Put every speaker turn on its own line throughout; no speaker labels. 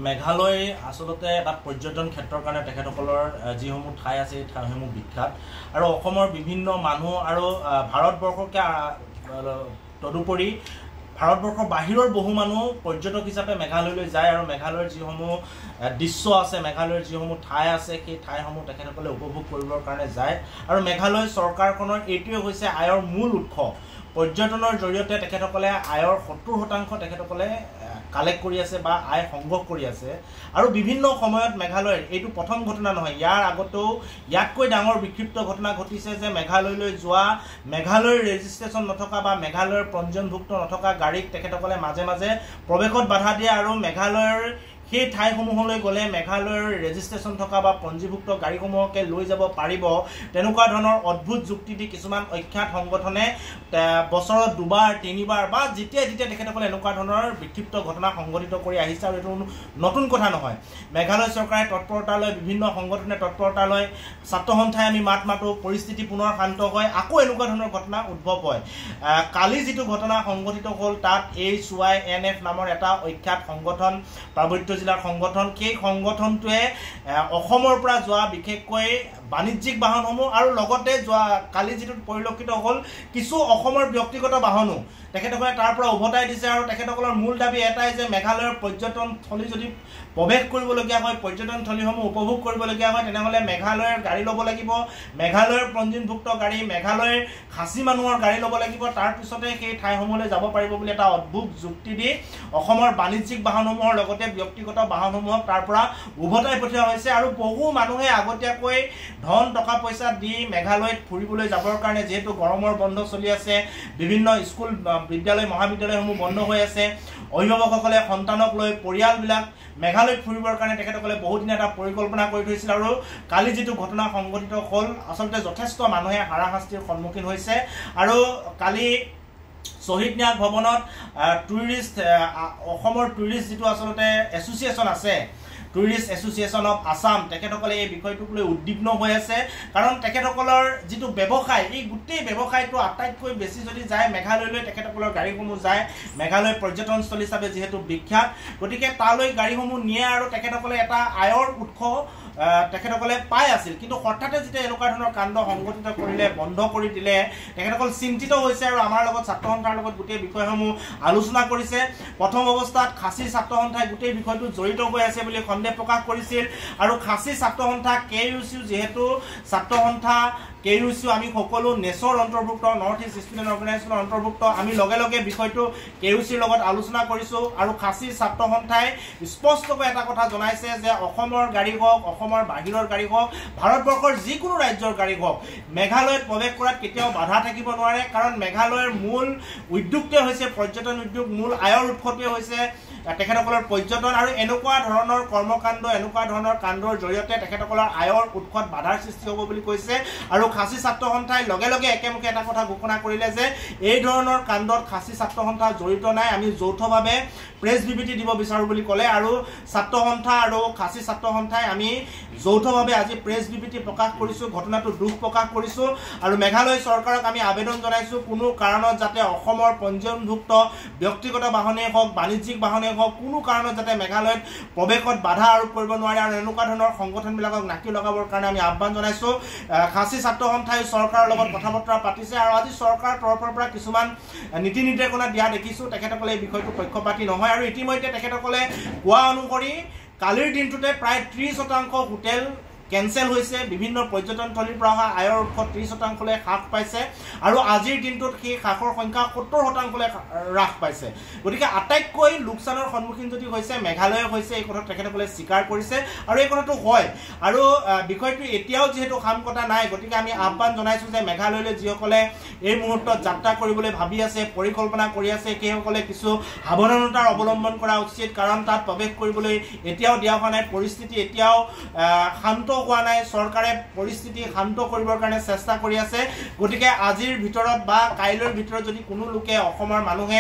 মেঘালয় আচলতে এটা পৰ্যটন ক্ষেত্ৰৰ কাৰণে তেখেতসকলৰ যিসমূহ ঠাই আছে এই ঠাইসমূহ বিখ্যাত আৰু অসমৰ বিভিন্ন মানুহ আৰু ভাৰতবৰ্ষকে তদুপৰি ভাৰতবৰ্ষৰ বাহিৰৰ বহু মানুহ পৰ্যটক হিচাপে মেঘালয়লৈ যায় আৰু মেঘালয়ৰ যিসমূহ দৃশ্য আছে মেঘালয়ৰ যিসমূহ ঠাই আছে সেই ঠাইসমূহ তেখেতসকলে উপভোগ কৰিবৰ কাৰণে যায় আৰু মেঘালয় চৰকাৰখনৰ এইটোৱে হৈছে আয়ৰ মূল উৎস পৰ্যটনৰ জৰিয়তে তেখেতসকলে আয়ৰ 70% তেখেতসকলে কালেক্ট কৰি আছে বা আয় সংগ্ৰহ কৰি আছে আৰু বিভিন্ন সময়ত মেঘালয়ৰ এইটো প্ৰথম ঘটনা নহয় ইয়াৰ আগতেও ইয়াতকৈ ডাঙৰ বিক্ষিপ্ত ঘটনা ঘটিছে যে মেঘালয়লৈ যোৱা মেঘালয়ৰ ৰেজিষ্ট্ৰেচন নথকা বা মেঘালয়ৰ পঞ্জীয়নভুক্ত নথকা গাড়ীক তেখেতসকলে মাজে মাজে প্ৰৱেশত বাধা দিয়ে আৰু মেঘালয়ৰ সেই ঠাইসমূহলৈ গ'লে মেঘালয়ৰ ৰেজিষ্ট্ৰেচন থকা বা পঞ্জীভুক্ত গাড়ীসমূহকে লৈ যাব পাৰিব তেনেকুৱা ধৰণৰ অদ্ভুত যুক্তি দি কিছুমান অখ্যাত সংগঠনে বছৰত দুবাৰ তিনিবাৰ বা যেতিয়া তেখেতসকলে এনেকুৱা ধৰণৰ বিক্ষিপ্ত ঘটনা সংঘটিত কৰি আহিছে আৰু এইটো নতুন কথা নহয় মেঘালয় চৰকাৰে তৎপৰতা লৈ বিভিন্ন সংগঠনে তৎপৰতা লৈ ছাত্ৰ সন্থাই আমি মাত মাতো পৰিস্থিতি পুনৰ শান্ত হয় আকৌ এনেকুৱা ধৰণৰ ঘটনা উদ্ভৱ হয় কালি যিটো ঘটনা সংঘটিত হ'ল তাত HYNF নামৰ এটা অখ্যাত সংগঠন পাৰ্বত্য জিলাৰ সংগঠন সেই সংগঠনটোৱে অসমৰ পৰা যোৱা বিশেষকৈ বাণিজ্যিক বাহনসমূহ আৰু লগতে যোৱা কালি যিটো পৰিলক্ষিত হ'ল কিছু অসমৰ ব্যক্তিগত বাহনো তেখেতসকলে তাৰ পৰা উভতাই দিছে আৰু তেখেতসকলৰ মূল দাবী এটাই যে মেঘালয়ৰ পৰ্যটনস্থলী যদি প্ৰৱেশ কৰিবলগীয়া হয় পৰ্যটনস্থলীসমূহ উপভোগ কৰিবলগীয়া হয় তেনেহ'লে মেঘালয়ৰ গাড়ী ল'ব লাগিব মেঘালয়ৰ পঞ্জীভুক্ত গাড়ী মেঘালয়ৰ খাচী মানুহৰ গাড়ী ল'ব লাগিব তাৰ পিছতে সেই ঠাইসমূহলৈ যাব পাৰিব বুলি এটা অদ্ভুত যুক্তি দি অসমৰ বাণিজ্যিক বাহনসমূহৰ লগতে ব্যক্তিগত বাহনসমূহক তাৰ পৰা উভতাই পঠিওৱা হৈছে আৰু বহু মানুহে আগতীয়াকৈ ধন টকা পইচা দি মেঘালয়ত ফুৰিবলৈ যাবৰ কাৰণে যেহেতু গৰমৰ বন্ধ চলি আছে বিভিন্ন স্কুল বিদ্যালয় মহাবিদ্যালয়সমূহ বন্ধ হৈ আছে অভিভাৱকসকলে সন্তানক লৈ পৰিয়ালবিলাক মেঘালয়ত ফুৰিবৰ কাৰণে তেখেতসকলে বহুদিন এটা পৰিকল্পনা কৰি থৈছিল আৰু কালি যিটো ঘটনা সংঘটিত হ'ল আচলতে যথেষ্ট মানুহে হাৰাশাস্তিৰ সন্মুখীন হৈছে আৰু কালি শহীদ ন্যাস ভৱনত টুৰিষ্ট অসমৰ টুৰিষ্ট যিটো আচলতে এছ'চিয়েশ্যন আছে টুৰিষ্ট এছ'চিয়েশ্যন অফ আছাম তেখেতসকলে এই বিষয়টোক লৈ উদ্বিগ্ন হৈ আছে কাৰণ তেখেতসকলৰ যিটো ব্যৱসায় এই গোটেই ব্যৱসায়টো আটাইতকৈ বেছি যদি যায় মেঘালয়লৈ তেখেতসকলৰ গাড়ীসমূহ যায় মেঘালয় পৰ্যটনস্থলী হিচাপে যিহেতু বিখ্যাত গতিকে তালৈ গাড়ীসমূহ নিয়ে আৰু তেখেতসকলে এটা আয়ৰ উৎস তেখেতসকলে পাই আছিল কিন্তু হঠাতে যেতিয়া এনেকুৱা ধৰণৰ কাণ্ড সংঘটিত কৰিলে বন্ধ কৰি দিলে তেখেতসকল চিন্তিত হৈছে আৰু আমাৰ লগত ছাত্ৰ সন্থাৰ লগত গোটেই বিষয়সমূহ আলোচনা কৰিছে প্ৰথম অৱস্থাত খাচী ছাত্ৰ সন্থাই গোটেই বিষয়টো জড়িত হৈ আছে বুলি সন্দেহ প্ৰকাশ কৰিছিল আৰু খাচী ছাত্ৰ সন্থা KUC যিহেতু ছাত্ৰ সন্থা KUC আমি সকলো নেচৰ অন্তৰ্ভুক্ত নৰ্থ ইষ্ট ষ্টুডেণ্ট অৰ্গেনাইজেশ্যনৰ অন্তৰ্ভুক্ত আমি লগে লগে বিষয়টো KUCৰ লগত আলোচনা কৰিছোঁ আৰু খাচী ছাত্ৰ সন্থাই স্পষ্টকৈ এটা কথা জনাইছে যে অসমৰ গাড়ী হওক অসমৰ বাহিৰৰ গাড়ী হওক ভাৰতবৰ্ষৰ যিকোনো ৰাজ্যৰ গাড়ী হওক মেঘালয়ত প্ৰৱেশ কৰাত কেতিয়াও বাধা থাকিব নোৱাৰে কাৰণ মেঘালয়ৰ মূল উদ্যোগটোৱে হৈছে পৰ্যটন উদ্যোগ মূল আয়ৰ উৎসটোৱে হৈছে তেখেতসকলৰ পৰ্যটন আৰু এনেকুৱা ধৰণৰ কৰ্মকাণ্ড এনেকুৱা ধৰণৰ কাণ্ডৰ জৰিয়তে তেখেতসকলৰ আয়ৰ উৎসত বাধাৰ সৃষ্টি হ'ব বুলি কৈছে আৰু খাচী ছাত্ৰ সন্থাই লগে লগে একেমুখে এটা কথা ঘোষণা কৰিলে যে এই ধৰণৰ কাণ্ডত খাচী ছাত্ৰ সন্থা জড়িত নাই আমি যৌথভাৱে প্ৰেছ বিবৃতি দিব বিচাৰোঁ বুলি ক'লে আৰু ছাত্ৰ সন্থা আৰু খাচী ছাত্ৰ সন্থাই আমি যৌথভাৱে আজি প্ৰেছ বিবৃতি প্ৰকাশ কৰিছোঁ ঘটনাটো দুখ প্ৰকাশ কৰিছোঁ আৰু মেঘালয় চৰকাৰক আমি আবেদন জনাইছোঁ কোনো কাৰণত যাতে অসমৰ পঞ্জীয়নভুক্ত ব্যক্তিগত বাহনেই হওক বাণিজ্যিক বাহনেই হওক কোনো কাৰণত যাতে মেঘালয়ত প্ৰৱেশত বাধা আৰোপ কৰিব নোৱাৰে আৰু এনেকুৱা ধৰণৰ সংগঠনবিলাকক নাকি লগাবৰ কাৰণে আমি আহ্বান জনাইছোঁ খাচী ছাত্ৰ সন্থাই চৰকাৰৰ লগত কথা বতৰা পাতিছে আৰু আজি চৰকাৰৰ তৰফৰ পৰা কিছুমান নীতি নিৰ্দেশনা দিয়া দেখিছোঁ তেখেতসকলে এই বিষয়টো পক্ষপাতী নহয় আৰু ইতিমধ্যে তেখেতসকলে কোৱা অনুসৰি কালিৰ দিনটোতে প্ৰায় 30% হোটেল কেঞ্চেল হৈছে বিভিন্ন পৰ্যটনস্থলীৰ পৰা অহা আয়ৰ উৎস 30%লৈ হ্ৰাস পাইছে আৰু আজিৰ দিনটোত সেই হ্ৰাসৰ সংখ্যা 70%লৈ হ্ৰাস পাইছে গতিকে আটাইতকৈ লোকচানৰ সন্মুখীন যদি হৈছে মেঘালয় হৈছে এই কথা তেখেতসকলে স্বীকাৰ কৰিছে আৰু এই কথাটো হয় আৰু বিষয়টো এতিয়াও যিহেতু খাম কটা নাই গতিকে আমি আহ্বান জনাইছোঁ যে মেঘালয়লৈ যিসকলে এই মুহূৰ্তত যাত্ৰা কৰিবলৈ ভাবি আছে পৰিকল্পনা কৰি আছে সেইসকলে কিছু সাৱধানতাৰ অৱলম্বন কৰা উচিত কাৰণ তাত প্ৰৱেশ কৰিবলৈ এতিয়াও দিয়া হোৱা নাই পৰিস্থিতি এতিয়াও শান্ত হোৱা নাই চৰকাৰে পৰিস্থিতি শান্ত কৰিবৰ কাৰণে চেষ্টা কৰি আছে গতিকে আজিৰ ভিতৰত বা কাইলৈৰ ভিতৰত যদি কোনো লোকে অসমৰ মানুহে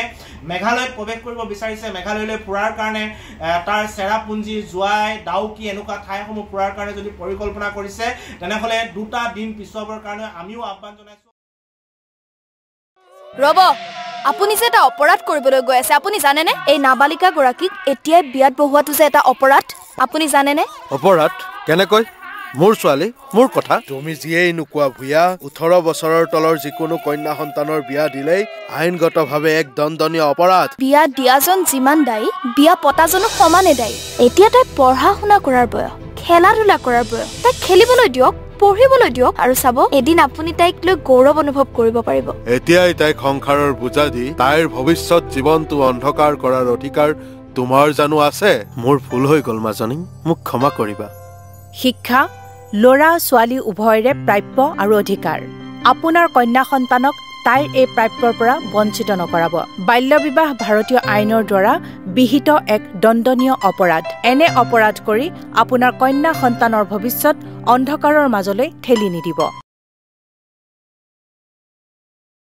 মেঘালয়ত প্ৰৱেশ কৰিব বিচাৰিছে মেঘালয়লৈ ফুৰাৰ কাৰণে তাৰ চেৰাপুঞ্জী জোৱাই ডাউকি এনেকুৱা ঠাইসমূহ ফুৰাৰ কাৰণে যদি পৰিকল্পনা কৰিছে তেনেহ'লে 2টা দিন পিছুৱাবৰ কাৰণে আমিও আহ্বান জনাইছোঁ
ৰ'ব আপুনি যে এটা অপৰাধ কৰিবলৈ গৈ আছে আপুনি জানেনে এই নাবালিকা গৰাকীক এতিয়াই বিয়াত বহোৱাটো যে এটা অপৰাধ আপুনি জানেনে
অপৰাধ কেনেকৈ মোৰ ছোৱালী মোৰ কথা তুমি যিয়েই নোকোৱা ভূঞা 18 বছৰৰ তলৰ যিকোনো কন্যা সন্তানৰ বিয়া দিলেই আইনগতভাৱে এক দণ্ডনীয় অপৰাধ
বিয়া দিয়াজন যিমান দায়ী বিয়া পতাজনো সমানে দায়ী এতিয়া তাই পঢ়া শুনা কৰাৰ বয়স খেলা ধূলা কৰাৰ বয়স তাই খেলিবলৈ দিয়ক পঢ়িবলৈ দিয়ক আৰু চাব এদিন আপুনি তাইক লৈ গৌৰৱ অনুভৱ কৰিব পাৰিব
এতিয়াই তাইক সংসাৰৰ বুজা দি তাইৰ ভৱিষ্যত জীৱনটো অন্ধকাৰ কৰাৰ অধিকাৰ তোমাৰ জানো আছে মোৰ ভুল হৈ গ'ল মাজনী মোক ক্ষমা কৰিবা
শিক্ষা ল'ৰা ছোৱালী উভয়ৰে প্ৰাপ্য আৰু অধিকাৰ আপোনাৰ কন্যা সন্তানক তাইৰ এই প্ৰাপ্যৰ পৰা বঞ্চিত নকৰাব বাল্য বিবাহ ভাৰতীয় আইনৰ দ্বাৰা বিহিত এক দণ্ডনীয় অপৰাধ এনে অপৰাধ কৰি আপোনাৰ কন্যা সন্তানৰ ভৱিষ্যত অন্ধকাৰৰ মাজলৈ ঠেলি নিদিব